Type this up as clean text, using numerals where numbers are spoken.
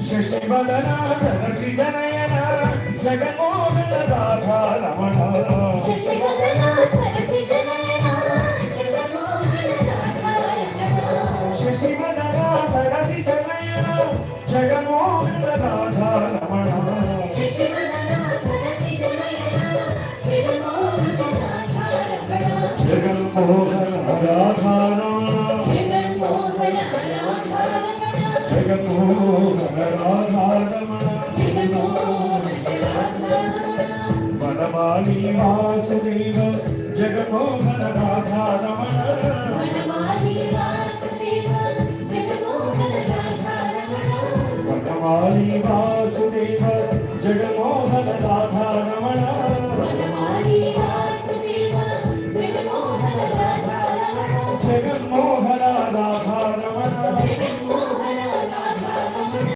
Sasivadana Sarasija Nayana Jaganmohana Radha Ramana Sasivadana Sarasija Nayana Jaganmohana Radha Ramana Jaganmohana Radha Ramana Jaganmohana Radha Ramana Vanamali Vasudeva Jaganmohana Radha Ramana Vanamali Vasudeva Jaganmohana Radha Ramana Jaganmohana